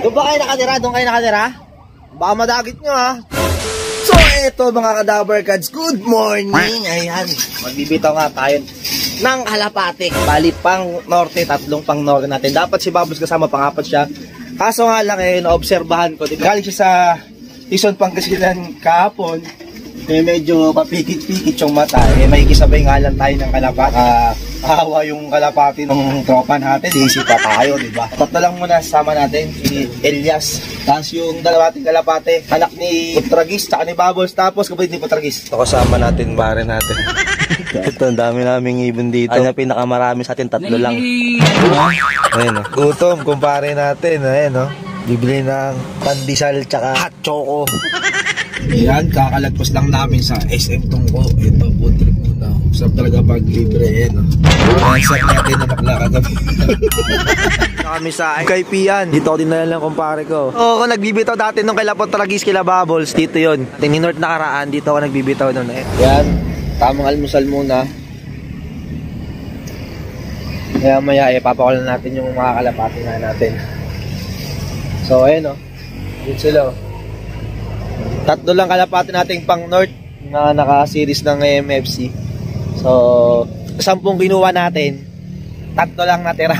Doon ba kayo nakatira? Doon kayo nakatira? Baka madagit nyo ha. So eto mga Kadaver Cats, good morning. Ayan, magbibitaw nga tayo ng kalapate. Bali pang norte, tatlong pang norte natin. Dapat si Bubbles kasama, pang-apat siya. Kaso nga lang naobserbahan ko, galing siya sa Tison Pangasinan kahapon. Medyo papikit-pikit yung mata. May kisabay nga lang tayo ng kalapate. Hawa yung kalapate ng tropa natin. Sisi pa tayo, diba? Tatlo lang muna sama natin, si Elias. Tapos yung dalawating kalapate, anak ni Putragis, tsaka ni Bubbles. Tapos kapatid ni Putragis. Ito kasama natin, bare natin. Ito, ang dami naming ibon dito. Ang pinakamarami sa atin, tatlo lang. Ayan o. Gutom, kumpare natin. Ayan o. Bibili ng pandesal tsaka hot choco. Ayan, kakalagpas lang namin sa SM Tungko. Ito, food trip muna. Sarap talaga pag libre. Ayan o. Sarap natin na maglakad kami. Kami sa Kaipian. Dito ako din lang kumpare ko. Oo, kung nagbibitaw dati nung kay Putragis, kila Bubbles. Dito yun. Ni North nakaraan, dito ako nagbibitaw nun. Ayan. Tamang almusal muna. Kaya maya papakulan natin yung mga kalapati nga natin. So ayan o. Yun sila o. Tatlo lang kalapati nating pang north na naka-series ng MFC. So 10 kinuha natin, tatlo lang natira.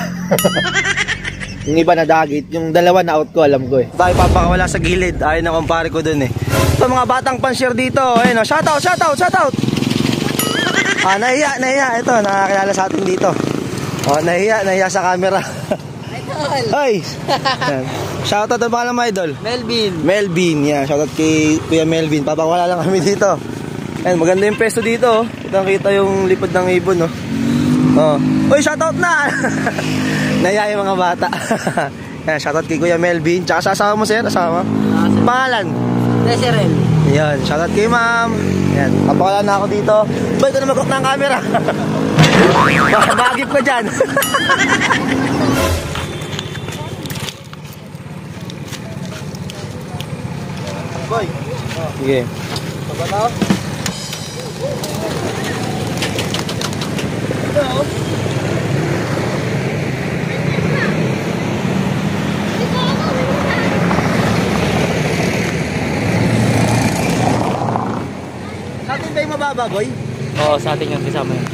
Yung iba na dagit, yung dalawa na out ko, alam ko Tayo papakawala sa gilid. Ayun na kumpare ko dun Ito mga batang panshare dito. Ayun o, shoutout. Nahiya. Ito, nakakilala sa atin dito. Nahiya sa camera. Idol! Ay! Shoutout ang pangalan mo, Idol? Melvin, yeah. Shoutout kay Kuya Melvin. Papakawala lang kami dito. Ayun, maganda yung pesto dito. Kitang-kita yung lipad ng ibon, Uy, shoutout na! Nahiya yung mga bata. Yan, shoutout kay Kuya Melvin. Tsaka sa asawa mo, sir? Asawa? Pangalan? Desirel. Yan, shoutout kay ma'am. Yan, papakala na ako dito. Boy, ito na mag-hook ng camera. Bagip ko dyan. Boy. Sige. Pagkataw. Hello. Natin ba yung mababa, Boy? Oo, sa atin yung kasama yun.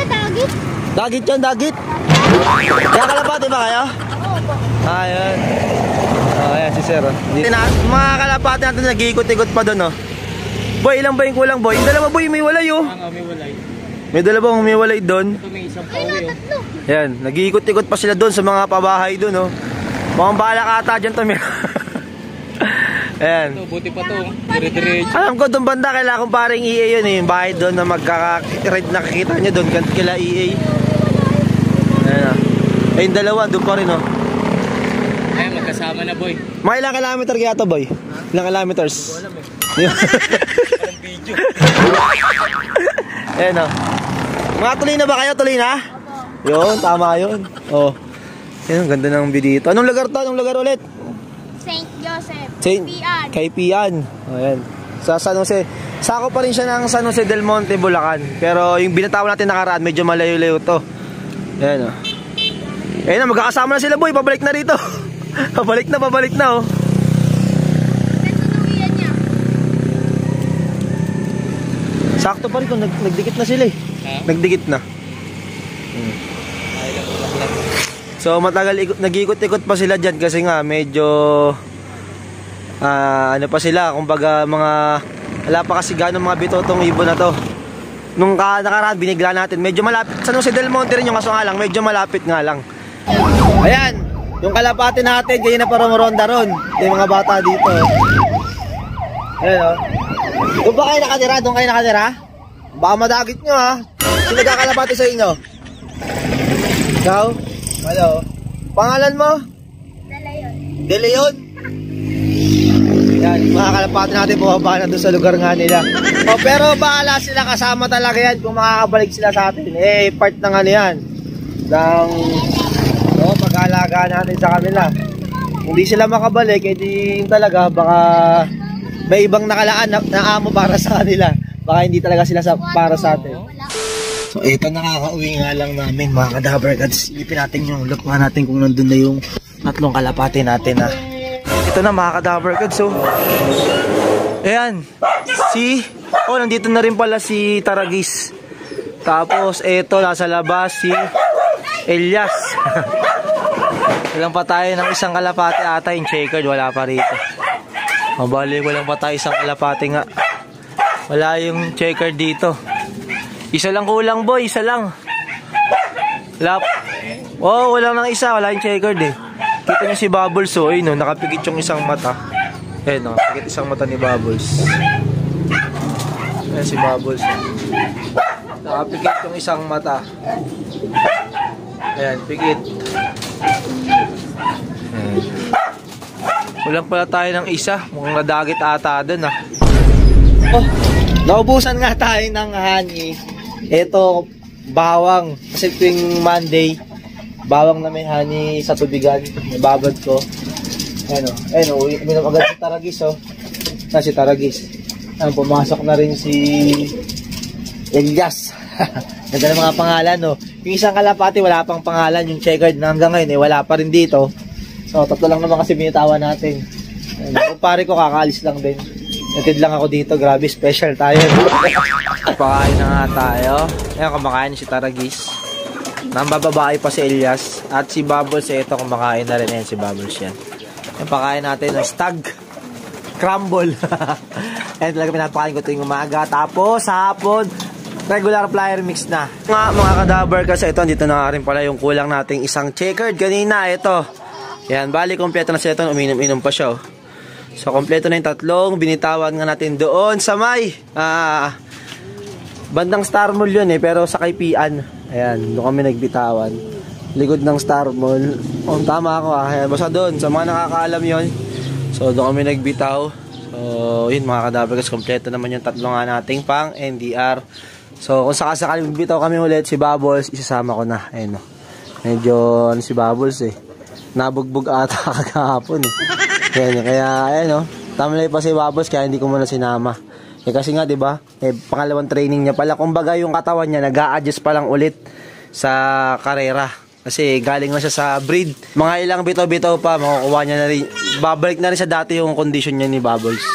Dagit. Dagit yun, dagit. Kaya kalapati ba kayo? Oo. Ayun. Ayan si Sir. Mga kalapati natin nag-iikot-ikot pa doon Boy, ilang ba yung kulang, Boy? Yung dalawa, Boy, may walay may walay. May dalawang may walay doon. Ito may isang pauwi Ayan, nag-iikot-ikot pa sila doon sa mga pabahay doon Mukhang bahala ka ata dyan Ayan. Ito, buti pa to. Dire-diretso. Alam ko doon banda kailangan kong paring EA yun yung bahay doon na magkaka-ride nakikita nyo doon kila EA. Ayan yung dalawa doon pa rin Ayan, magkasama na, Boy. Mga ilang kilometer kaya to, Boy? Ilang kilometers? Walang video. Ayan Mga tuloy na ba kayo? Tuloy na? Yun, tama yun. Ayan, ganda ng video dito. Anong lugar to? Anong lugar ulit? St. Joseph. Kaipian. Ayan. Sa San Jose. Sako pa rin siya ng San Jose del Monte, Bulacan. Pero yung binatawan natin nakaraan, medyo malayo-layo to. Ayan Ayan magkakasama na sila, Boy. Pabalik na rito. Pabalik na Sakto pa rin kung nagdikit na sila Nagdikit na. So matagal nag-ikot-ikot pa sila dyan kasi nga medyo ano pa sila, kumbaga wala pa kasi gano'ng mga bitotong ibon na to. Nung nakaraan binigla natin, medyo malapit sa Jose del Monte rin yung kaso nga lang, medyo malapit nga lang. Ayan, yung kalapati natin kayo na parang ronda ron. Yung mga bata dito. Ayan Doon ba kayo nakatira? Doon kayo nakatira? Baka madagit nyo Sino nagkakalapati sa inyo? Ikaw? Hello. Pangalan mo? De Leon. Yan, mga kalapati natin bumaba na doon sa lugar nga nila. Pero bahala sila, kasama talaga yan kung makakabalik sila sa atin. Part ng yan. Ng pag-aalaga natin sa kanila. Kung di sila makabalik, di talaga baka may ibang nakalaan na amo para sa kanila. Baka hindi talaga sila para sa atin. So ito, nakakauwi nga lang namin mga Kadaver Cats. Silipin natin yung look nga natin kung nandun na yung tatlong kalapati natin Ito na mga ka-Dabber Gods. So, ayan. Nandito na rin pala si Taragis. Tapos, eto, nasa labas si Elias. Walang pa tayo ng isang kalapate ata yung checkered. Wala pa rito. Mabalik, walang pa tayo isang kalapate nga. Wala yung checkered dito. Isa lang kulang boy, isa lang. Wala nang isa, wala yung checkered eh. Kita niyo si Bubbles, so ayun, nakapikit yung isang mata. Ayun, nakapikit isang mata ni Bubbles. Ayan si Bubbles. Nakapikit yung isang mata. Ayan, pikit. Ayan. Kulang pala tayo ng isa. Mukhang nadagit ata dun ah. Naubusan nga tayo ng honey. Ito, bawang. Kasi tuwing Monday, bawang na may honey sa tubigan. Nababad ko. Ayun o, uminom agad si Taragis o. Si Taragis. Pumasok na rin si Elias. Ganda ng mga pangalan o. Yung isang kalapati wala pang pangalan. Yung checkered na hanggang ngayon wala pa rin dito. So, tatlo lang naman kasi binitawan natin. Yung pare ko kakaalis lang din. Natid lang ako dito. Grabe, special tayo. Pakain na nga tayo. Ayan, kumakain si Taragis. Nambababae pa si Elias. At si Bubbles, ito kumakain na rin. Ayan si Bubbles yan. Ayan, pakain natin ng stag crumble. Ayan talaga pinapakain ko tuwing umaga. Tapos, hapon, regular flyer mix na. Mga ka-Dabber kasi ito, dito na rin pala yung kulang nating isang checkered. Kanina, ito. Yan, bali, kompleto na siya ito. Uminom-inom pa siya. So, kompleto na yung tatlong. Binitawan nga natin doon sa may bandang Star Mall yun eh. Pero sa Kaipian. Ayan, doon kami nagbitawan. Likod ng Star Mall. Tama ako Ayan, basta doon. Sa mga nakakaalam yun. So, doon kami nagbitaw. So, yun mga ka-Dabber kasi kompleto naman yung tatlo nga nating pang NDR. So, kung sakasakali magbitaw kami ulit si Bubbles, isasama ko na. Ayan o. Medyo si Bubbles eh. Nabugbog ata kagahapon eh. Kaya ayan o. Tamlay pa si Bubbles kaya hindi ko muna sinama. Kasi nga 'di ba? Pangalawang training niya pala. Kumbaga yung katawan niya nag-a-adjust pa lang ulit sa karera. Kasi galing na siya sa breed. Mga ilang bitaw-bitaw pa makukuha niya na rin. Babalik na rin sa dati yung condition niya ni Bubbles.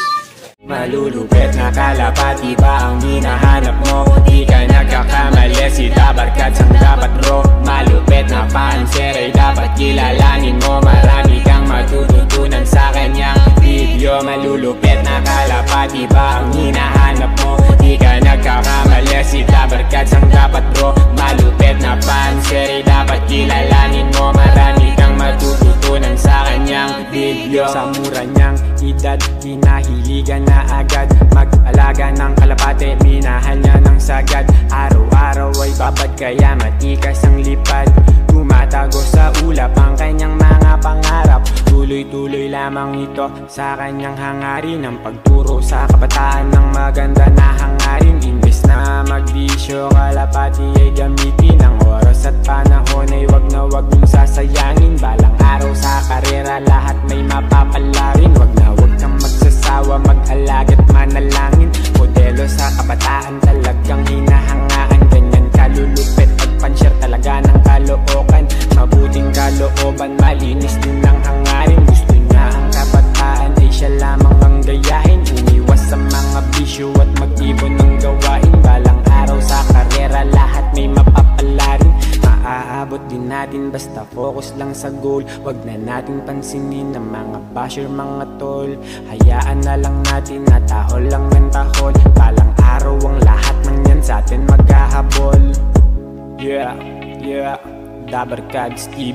Malulupit na kalapati ba ang hinahanap mo? Di ka nagkakamali, si Dabber Gods ang dapat ro. Malupit na panser ay dapat kilalanin mo. Marami kang matututunan sa kanyang video. Malulupit na kalapati ba ang hinahanap mo? Di ka nagkakamali, si Dabber Gods ang dapat ro. Malupit na panser ay dapat kilalanin mo. Marami kang matututunan sa kanyang video. Sa mura niyang edad, hinahiligan na agad mag-alaga ng kalapate, minahan niya ng sagad. Araw-araw ay babad kaya matikas ang lipad. Tumatago sa ulap ang kanyang mga pangarap. Tuloy-tuloy lamang ito sa kanyang hangarin. Ang pagturo sa kabataan ng maganda na hangarin. Imbes na magbisyo, kalapati ay gamitin. Ang oras at panahon ay wag na wag mong sasayangin. Balang araw sa karera lahat may mapapalarin. Wag na wag kang magsasawa, mag-alaga't manalangin. Modelo sa kabataan talagang hinahangaan. Ganyan kalulupit at pansyar talaga ng kalookan. Mabuting kalooban, malinis din ang hangarin. Gusto niya ang kabataan ay siya lamang ang gayahin. Umiwas sa mga bisyo at mag-ibon ng gawain. Balang araw sa karera lahat may mapapalarin. Maaabot din natin basta focus lang sa goal. Wag na natin pansinin ng mga basher, mga tol. Hayaan na lang natin na tahol lang ng tahol. Balang araw ang lahat ng yan sa atin maghahabol. Yeah, Dabber Gods TV.